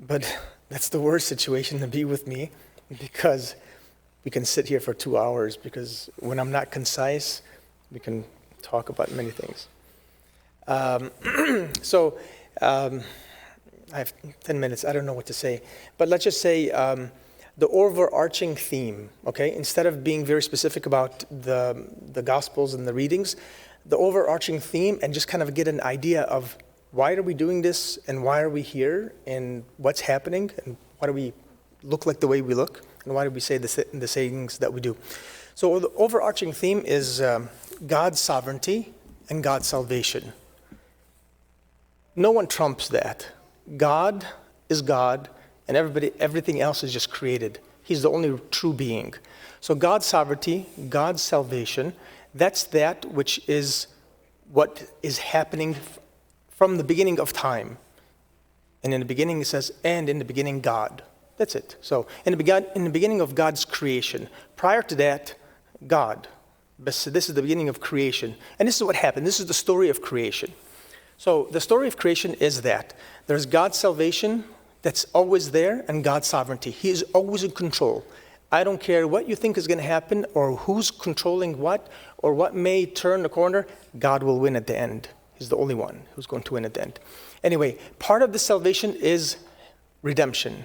But that's the worst situation to be with me, because we can sit here for 2 hours, because when I'm not concise, we can talk about many things. So I have 10 minutes. I don't know what to say. But let's just say the overarching theme, okay? Instead of being very specific about the Gospels and the readings, the overarching theme, and just kind of get an idea of why are we doing this, and why are we here, and what's happening, and why do we look like the way we look, and why do we say the sayings that we do. So the overarching theme is God's sovereignty and God's salvation. No one trumps that. God is God, and everything else is just created. He's the only true being. So God's sovereignty, God's salvation, that's that which is what is happening from the beginning of time. And in the beginning it says, and in the beginning God. That's it. So in the beginning of God's creation. Prior to that, God. This is the beginning of creation. And this is what happened. This is the story of creation. So the story of creation is that there's God's salvation that's always there, and God's sovereignty. He is always in control. I don't care what you think is going to happen, or who's controlling what, or what may turn the corner. God will win at the end. He's the only one who's going to win at the end. Anyway, part of the salvation is redemption.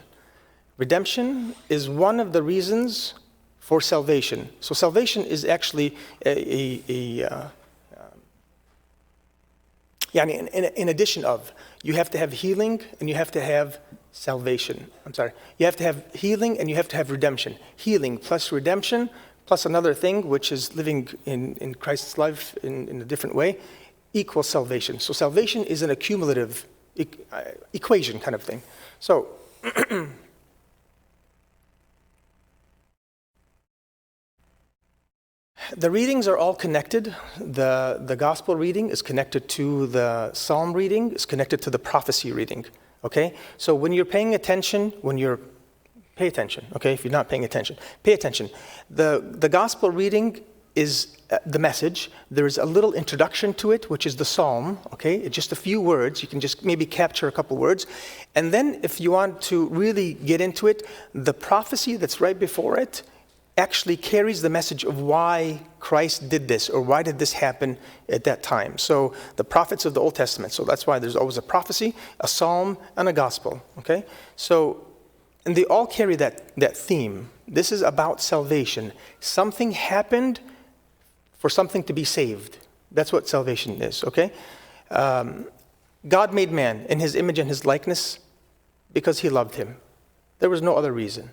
Redemption is one of the reasons for salvation. So salvation is actually in addition of, you have to have healing and you have to have salvation. You have to have healing and you have to have redemption. Healing plus redemption plus another thing, which is living in Christ's life in a different way, equals salvation. So salvation is an accumulative equation kind of thing. So the readings are all connected. The gospel reading is connected to the psalm reading, is connected to the prophecy reading, okay? So when you're paying attention, pay attention, okay? If you're not paying attention, pay attention. The gospel reading is the message. There is a little introduction to it, which is the psalm, okay? It's just a few words. You can just maybe capture a couple words. And then if you want to really get into it, the prophecy that's right before it actually carries the message of why Christ did this, or why did this happen at that time. So the prophets of the Old Testament. So that's why there's always a prophecy, a psalm, and a gospel, okay? So, and they all carry that theme. This is about salvation. Something happened for something to be saved. That's what salvation is, okay? God made man in his image and his likeness because he loved him. There was no other reason.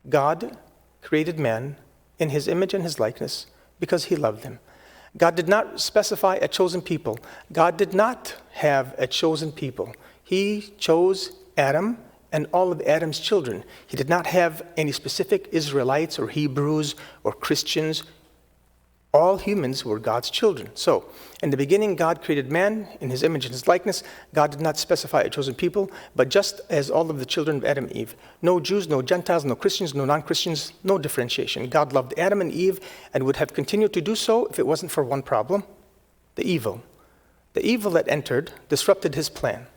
God created man in his image and his likeness because he loved him. God did not specify a chosen people. God did not have a chosen people. He chose Adam and all of Adam's children. He did not have any specific Israelites or Hebrews or Christians. All humans were God's children. So, in the beginning, God created man in his image and his likeness. God did not specify a chosen people, but just as all of the children of Adam and Eve. No Jews, no Gentiles, no Christians, no non-Christians, no differentiation. God loved Adam and Eve and would have continued to do so if it wasn't for one problem, the evil. The evil that entered disrupted his plan.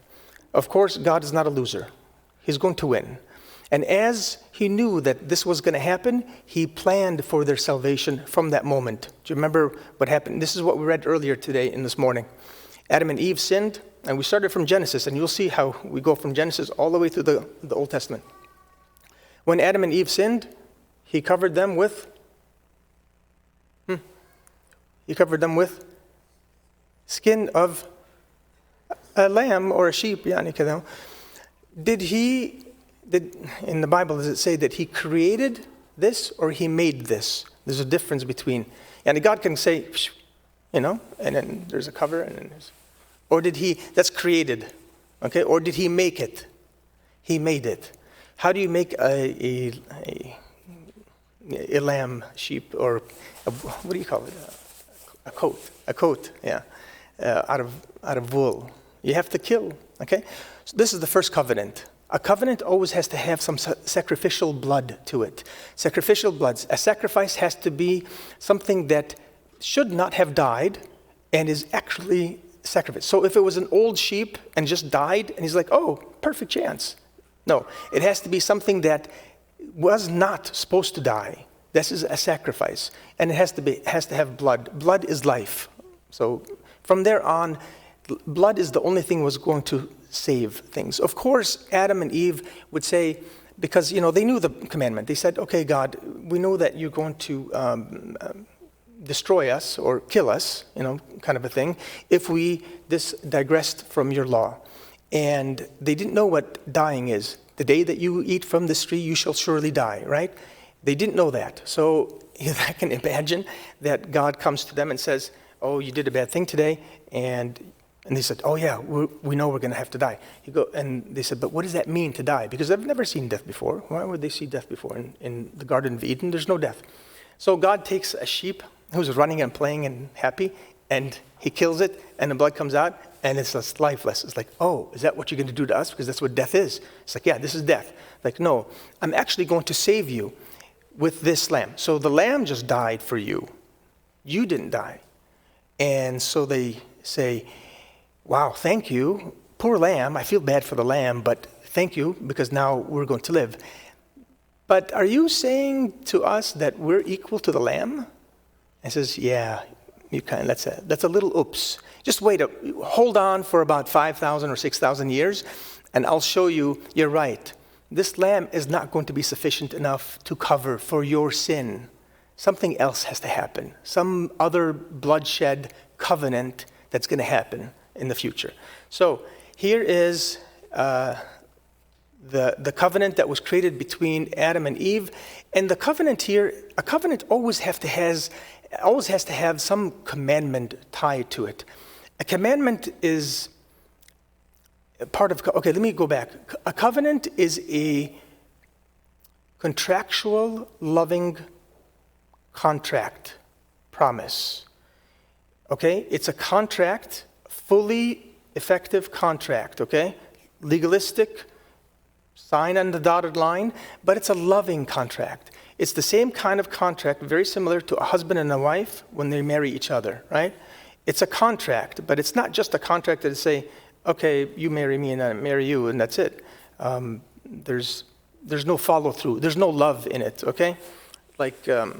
Of course, God is not a loser. He's going to win. And as he knew that this was going to happen, he planned for their salvation from that moment. Do you remember what happened? This is what we read earlier today in this morning. Adam and Eve sinned, and we started from Genesis, and you'll see how we go from Genesis all the way through the Old Testament. When Adam and Eve sinned, he covered them with skin of a lamb or a sheep. In the Bible, does it say that he created this or he made this? There's a difference between, and God can say, and then there's a cover, and then there's, or did he, that's created, okay? Or did he make it? He made it. How do you make a lamb, sheep, or what do you call it? A coat, yeah, out of wool. You have to kill, okay? So this is the first covenant. A covenant always has to have some sacrificial blood to it. Sacrificial blood. A sacrifice has to be something that should not have died and is actually sacrifice. So if it was an old sheep and just died, and he's like, oh, perfect chance. No, it has to be something that was not supposed to die. This is a sacrifice, and it has to have blood. Blood is life. So from there on, blood is the only thing was going to save things. Of course, Adam and Eve would say, because they knew the commandment. They said, "Okay, God, we know that you're going to destroy us or kill us, kind of a thing, if we digressed from your law." And they didn't know what dying is. The day that you eat from this tree, you shall surely die, right? They didn't know that. So I can imagine that God comes to them and says, "Oh, you did a bad thing today," and they said, "Oh yeah, we know we're going to have to die." And they said, "But what does that mean to die?" Because they've never seen death before. Why would they see death before? In the Garden of Eden, there's no death. So God takes a sheep who's running and playing and happy, and he kills it, and the blood comes out, and it's just lifeless. It's like, "Oh, is that what you're going to do to us? Because that's what death is." It's like, "Yeah, this is death." Like, "No, I'm actually going to save you with this lamb." So the lamb just died for you. You didn't die. And so they say, "Wow, thank you. Poor lamb. I feel bad for the lamb, but thank you, because now we're going to live." "But are you saying to us that we're equal to the lamb?" And says, "Yeah, you can. That's a little oops. Just hold on for about 5,000 or 6,000 years, and I'll show you you're right. This lamb is not going to be sufficient enough to cover for your sin. Something else has to happen. Some other bloodshed covenant that's going to happen in the future." So here is the covenant that was created between Adam and Eve. And the covenant here, a covenant always has to have some commandment tied to it. A commandment is part of, okay, let me go back. A covenant is a contractual, loving contract, promise. Okay? It's a contract, fully effective contract, okay? Legalistic, sign on the dotted line, but it's a loving contract. It's the same kind of contract, very similar to a husband and a wife when they marry each other, right? It's a contract, but it's not just a contract that say, "Okay, you marry me and I marry you," and that's it. There's no follow through. There's no love in it, okay? Like the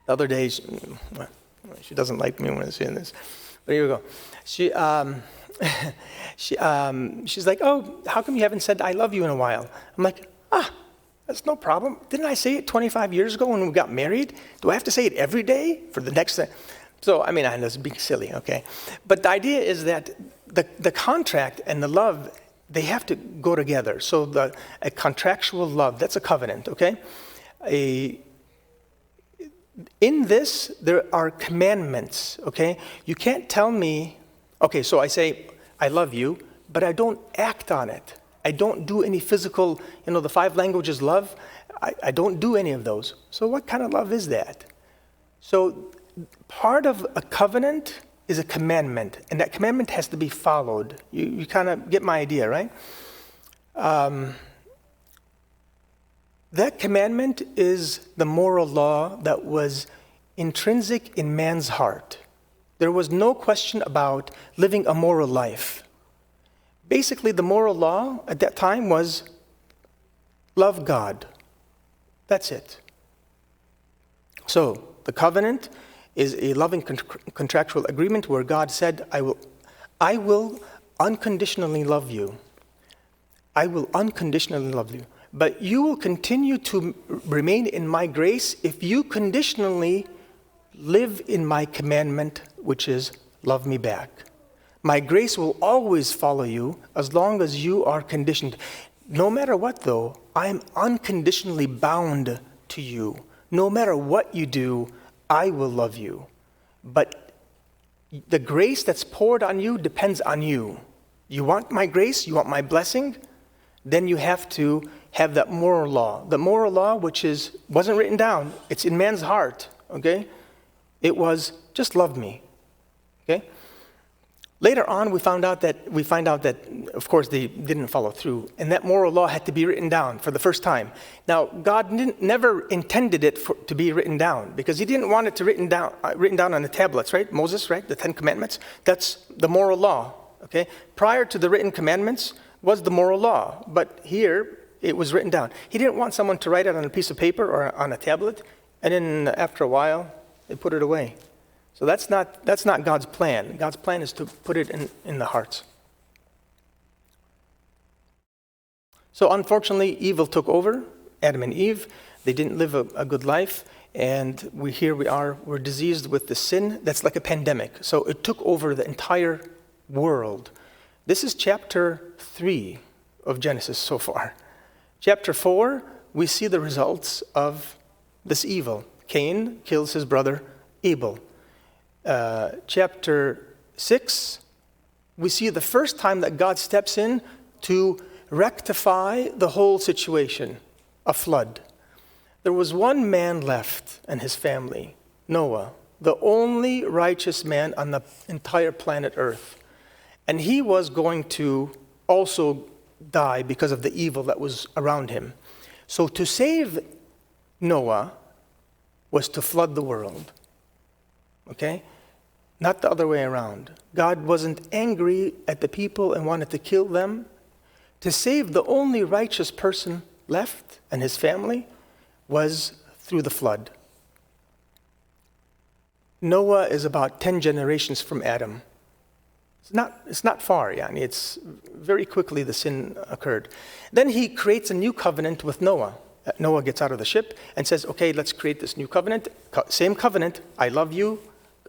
other day, she doesn't like me when I'm saying this, but here we go. She's like, "Oh, how come you haven't said I love you in a while?" I'm like, that's no problem. Didn't I say it 25 years ago when we got married? Do I have to say it every day for the next thing? So, I know it's being silly, okay? But the idea is that the contract and the love, they have to go together. So a contractual love, that's a covenant, okay? In this, there are commandments, okay? You can't tell me, okay, so I say, "I love you," but I don't act on it. I don't do any physical, the 5 languages love. I don't do any of those. So what kind of love is that? So part of a covenant is a commandment, and that commandment has to be followed. You kind of get my idea, right? That commandment is the moral law that was intrinsic in man's heart. There was no question about living a moral life. Basically, the moral law at that time was love God. That's it. So the covenant is a loving contractual agreement where God said, I will unconditionally love you. I will unconditionally love you. But you will continue to remain in my grace if you conditionally live in my commandment, which is love me back. My grace will always follow you as long as you are conditioned. No matter what, though, I am unconditionally bound to you. No matter what you do, I will love you. But the grace that's poured on you depends on you. You want my grace? You want my blessing? Then you have to have that moral law. The moral law, which wasn't written down. It's in man's heart, okay? It was, just love me, okay? Later on, we find out that, of course, they didn't follow through, and that moral law had to be written down for the first time. Now, God never intended it to be written down, because he didn't want it to written down on the tablets, right? Moses, right? The 10 Commandments. That's the moral law, okay? Prior to the written commandments was the moral law, but here it was written down. He didn't want someone to write it on a piece of paper or on a tablet, and then after a while, they put it away. So that's not God's plan. God's plan is to put it in the hearts. So unfortunately, evil took over, Adam and Eve. They didn't live a good life, and we're diseased with the sin that's like a pandemic. So it took over the entire world. This is chapter 3 of Genesis so far. Chapter 4, we see the results of this evil. Cain kills his brother Abel. Chapter 6, we see the first time that God steps in to rectify the whole situation, a flood. There was one man left and his family, Noah, the only righteous man on the entire planet Earth. And he was going to also die because of the evil that was around him. So to save Noah was to flood the world. Okay? Not the other way around. God wasn't angry at the people and wanted to kill them. To save the only righteous person left and his family was through the flood. Noah is about 10 generations from Adam. It's not far, yani. It's very quickly the sin occurred. Then he creates a new covenant with Noah. Noah gets out of the ship and says, okay, let's create this new covenant. Same covenant, I love you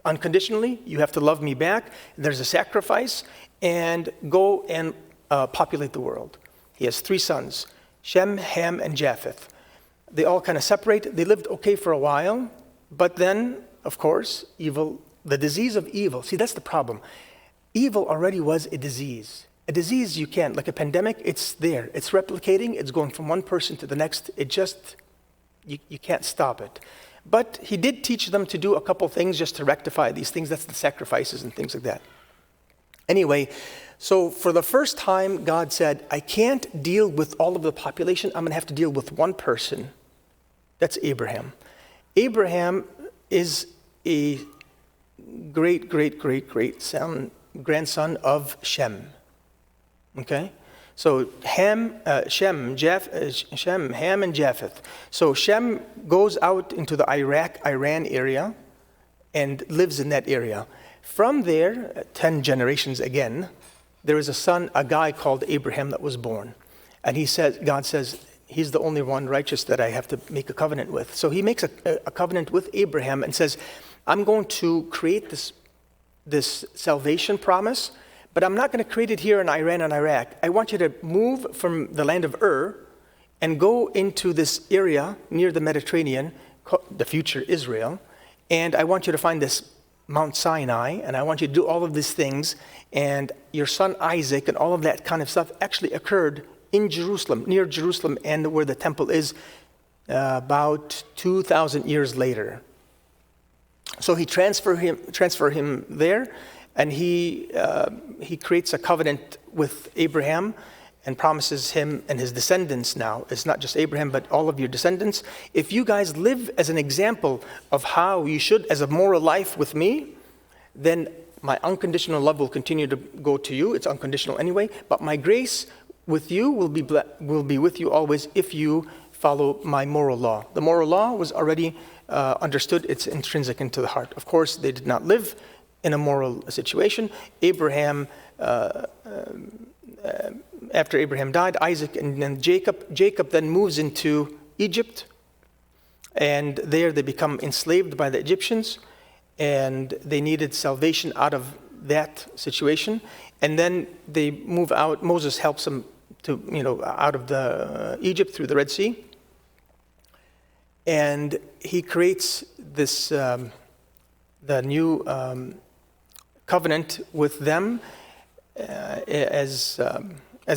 unconditionally, you have to love me back. There's a sacrifice, and go and populate the world. He has 3 sons, Shem, Ham, and Japheth. They all kind of separate. They lived okay for a while, but then, of course, evil, the disease of evil. See, that's the problem. Evil already was a disease. A disease you can't, like a pandemic, it's there. It's replicating, it's going from one person to the next. You can't stop it. But he did teach them to do a couple things just to rectify these things. That's the sacrifices and things like that. Anyway, so for the first time, God said, I can't deal with all of the population. I'm going to have to deal with one person. That's Abraham. Abraham is a great grandson of Shem. Okay? So Ham, Ham, and Japheth. So Shem goes out into the Iran area and lives in that area. From there, 10 generations again, there is a son, a guy called Abraham that was born. And God says, he's the only one righteous that I have to make a covenant with. So he makes a covenant with Abraham and says, I'm going to create this salvation promise, but I'm not going to create it here in Iran and Iraq. I want you to move from the land of Ur and go into this area near the Mediterranean, the future Israel, and I want you to find this Mount Sinai, and I want you to do all of these things, and your son Isaac and all of that kind of stuff actually occurred in Jerusalem, near Jerusalem, and where the temple is about 2,000 years later. So he transfer him there, and he creates a covenant with Abraham and promises him and his descendants now. It's not just Abraham, but all of your descendants. If you guys live as an example of how you should, as a moral life with me, then my unconditional love will continue to go to you. It's unconditional anyway, but my grace with you will be with you always if you follow my moral law. The moral law was already understood. It's intrinsic into the heart. Of course, they did not live in a moral situation. Abraham, after Abraham died, Isaac and then Jacob then moves into Egypt, and there they become enslaved by the Egyptians, and they needed salvation out of that situation. And then they move out. Moses helps them to, out of the Egypt through the Red Sea. And he creates this, the new covenant with them, as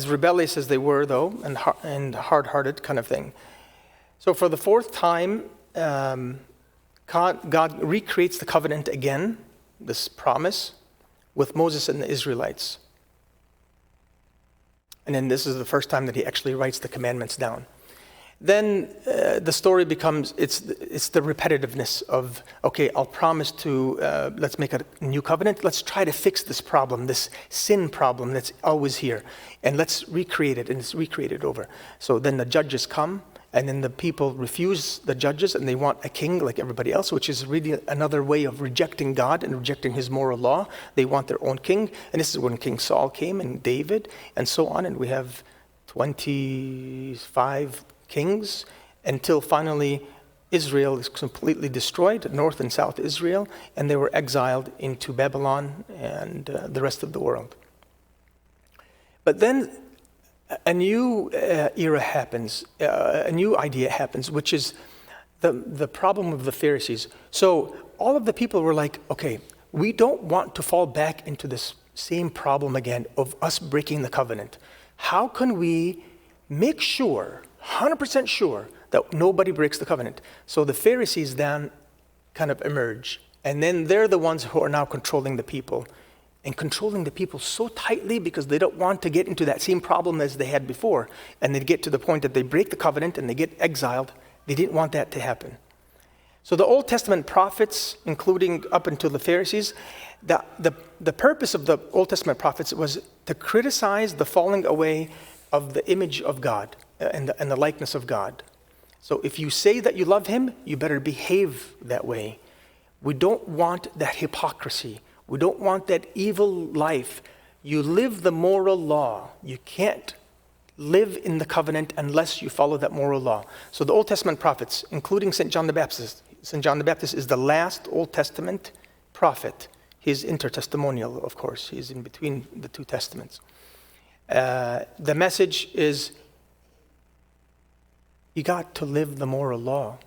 rebellious as they were, though, and hard-hearted kind of thing. So for the 4th time, God recreates the covenant again, this promise with Moses and the Israelites. And then this is the first time that he actually writes the commandments down. Then the story becomes, it's the repetitiveness of, okay, I'll promise to, let's make a new covenant. Let's try to fix this problem, this sin problem that's always here. And let's recreate it, and it's recreated over. So then the judges come, and then the people refuse the judges, and they want a king like everybody else, which is really another way of rejecting God and rejecting his moral law. They want their own king. And this is when King Saul came, and David, and so on. And we have 25 kings until finally Israel is completely destroyed, North and South Israel, and they were exiled into Babylon and the rest of the world. But then a new era happens, a new idea happens, which is the problem of the Pharisees. So all of the people were like, okay, we don't want to fall back into this same problem again of us breaking the covenant. How can we make sure, 100% sure, that nobody breaks the covenant? So the Pharisees then kind of emerge, and then they're the ones who are now controlling the people, and controlling the people so tightly because they don't want to get into that same problem as they had before, and they get to the point that they break the covenant and they get exiled. They didn't want that to happen. So the Old Testament prophets, including up until the Pharisees, the purpose of the Old Testament prophets was to criticize the falling away of the image of God and the likeness of God. So if you say that you love him, you better behave that way. We don't want that hypocrisy. We don't want that evil life. You live the moral law. You can't live in the covenant unless you follow that moral law. So the Old Testament prophets, including St. John the Baptist, St. John the Baptist is the last Old Testament prophet. He's intertestamental, of course. He's in between the two testaments. The message is, you got to live the moral law.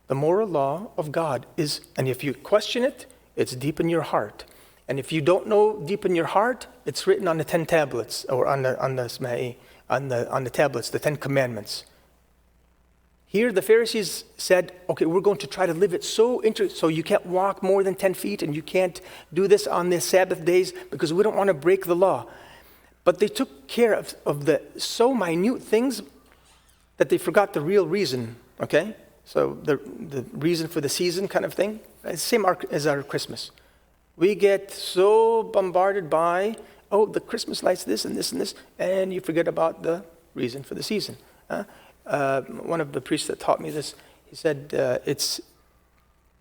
The moral law of God is, and if you question it, it's deep in your heart. And if you don't know deep in your heart, it's written on the 10 tablets, or on the tablets, the 10 commandments. Here the Pharisees said, okay, we're going to try to live it so you can't walk more than 10 feet, and you can't do this on the Sabbath days because we don't want to break the law. But they took care of the so minute things that they forgot the real reason, okay? So the reason for the season kind of thing, it's the same as our Christmas. We get so bombarded by, the Christmas lights, this and this and this, and you forget about the reason for the season. One of the priests that taught me this, he said,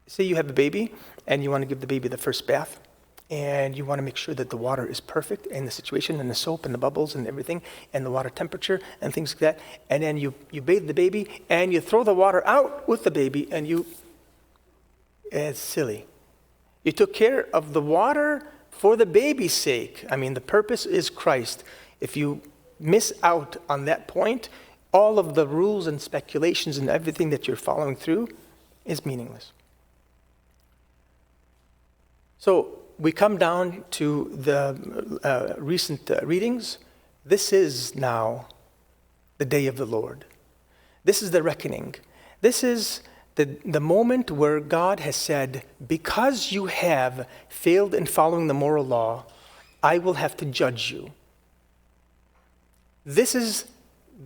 say you have a baby, and you want to give the baby the first bath, and you want to make sure that the water is perfect in the situation, and the soap and the bubbles and everything, and the water temperature and things like that. And then you bathe the baby, and you throw the water out with the baby, and it's silly. You took care of the water for the baby's sake. I mean, the purpose is Christ. If you miss out on that point, all of the rules and speculations and everything that you're following through is meaningless. So we come down to the recent readings. This is now the day of the Lord. This is the reckoning. This is the moment where God has said, because you have failed in following the moral law, I will have to judge you. This is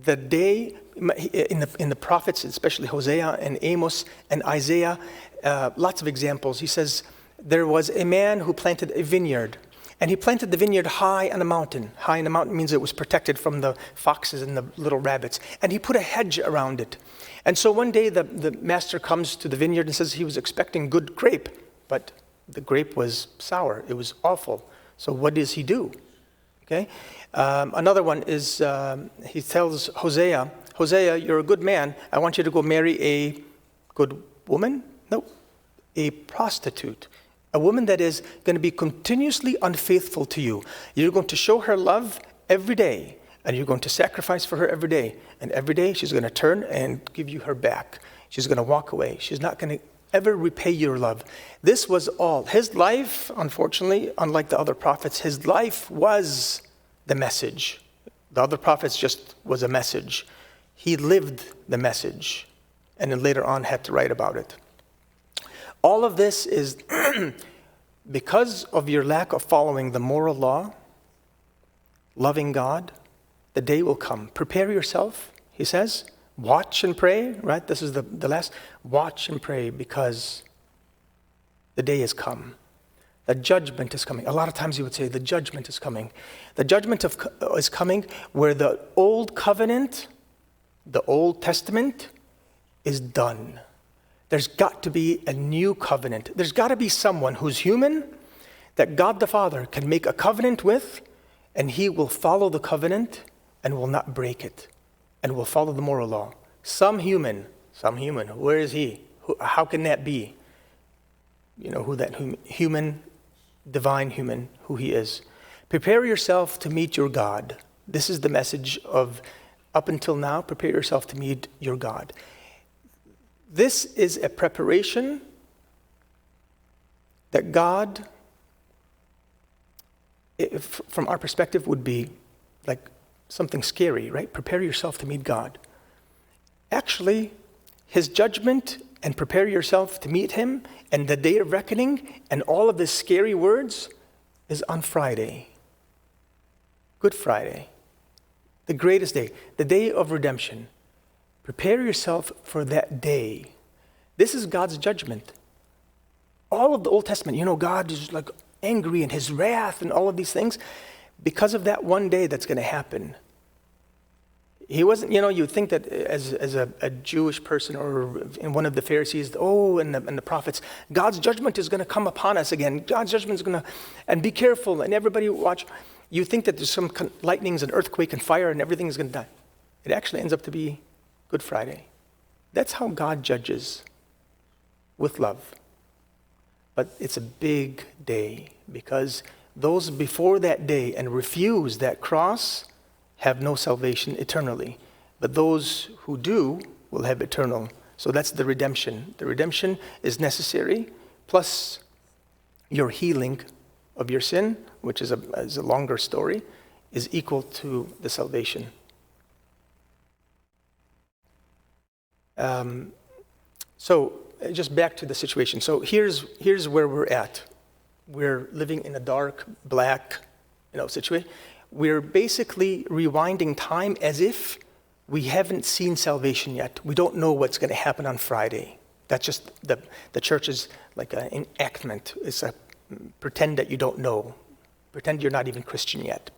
the day in the prophets, especially Hosea and Amos and Isaiah, lots of examples. He says, there was a man who planted a vineyard, and he planted the vineyard high on a mountain. High on a mountain means it was protected from the foxes and the little rabbits. And he put a hedge around it. And so one day the master comes to the vineyard and says he was expecting good grape, but the grape was sour. It was awful. So what does he do? Okay. Another one is he tells Hosea, you're a good man. I want you to go marry a good woman? No, a prostitute. A woman that is going to be continuously unfaithful to you. You're going to show her love every day, and you're going to sacrifice for her every day. And every day she's going to turn and give you her back. She's going to walk away. She's not going to ever repay your love. This was all. His life, unfortunately, unlike the other prophets, his life was the message. The other prophets just was a message. He lived the message, and then later on had to write about it. All of this is because of your lack of following the moral law, loving God, the day will come. Prepare yourself, he says. Watch and pray, right? This is the last. Watch and pray because the day has come. The judgment is coming. A lot of times he would say the judgment is coming. The judgment is coming where the old covenant, the Old Testament is done. There's got to be a new covenant. There's got to be someone who's human that God the Father can make a covenant with, and he will follow the covenant and will not break it and will follow the moral law. Some human, where is he? How can that be? You know who that human, divine human, who he is. Prepare yourself to meet your God. This is the message of up until now, prepare yourself to meet your God. This is a preparation that God, from our perspective, would be like something scary, right? Prepare yourself to meet God. Actually, his judgment and prepare yourself to meet him and the day of reckoning and all of these scary words is on Friday, Good Friday, the greatest day, the day of redemption. Prepare yourself for that day. This is God's judgment. All of the Old Testament, God is like angry and his wrath and all of these things because of that one day that's going to happen. He wasn't, you think that as a Jewish person or in one of the Pharisees, and the prophets, God's judgment is going to come upon us again. God's judgment is going to, and be careful, and everybody watch. You think that there's some lightnings and earthquake and fire and everything is going to die. It actually ends up to be Good Friday. That's how God judges, with love. But it's a big day because those before that day and refuse that cross have no salvation eternally. But those who do will have eternal. So that's the redemption. The redemption is necessary, plus your healing of your sin, which is a longer story, is equal to the salvation. So just back to the situation. So here's where we're at. We're living in a dark, black, situation. We're basically rewinding time as if we haven't seen salvation yet. We don't know what's going to happen on Friday. That's just the church is like an enactment. It's a pretend that you don't know. Pretend you're not even Christian yet.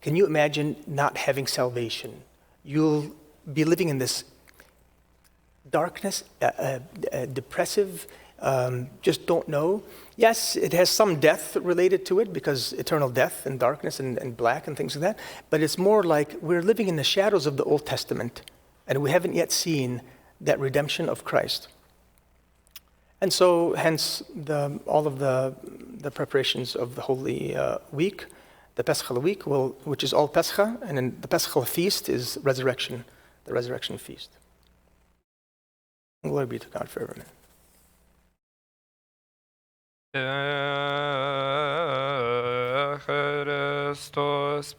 Can you imagine not having salvation? You'll be living in this darkness, depressive, just don't know. Yes, it has some death related to it because eternal death and darkness and black and things like that. But it's more like we're living in the shadows of the Old Testament and we haven't yet seen that redemption of Christ. And so hence all of the preparations of the Holy Week, the Paschal week, which is all Pascha, and then the Paschal feast is resurrection, the resurrection feast. Glory be to God forever, amen. Christos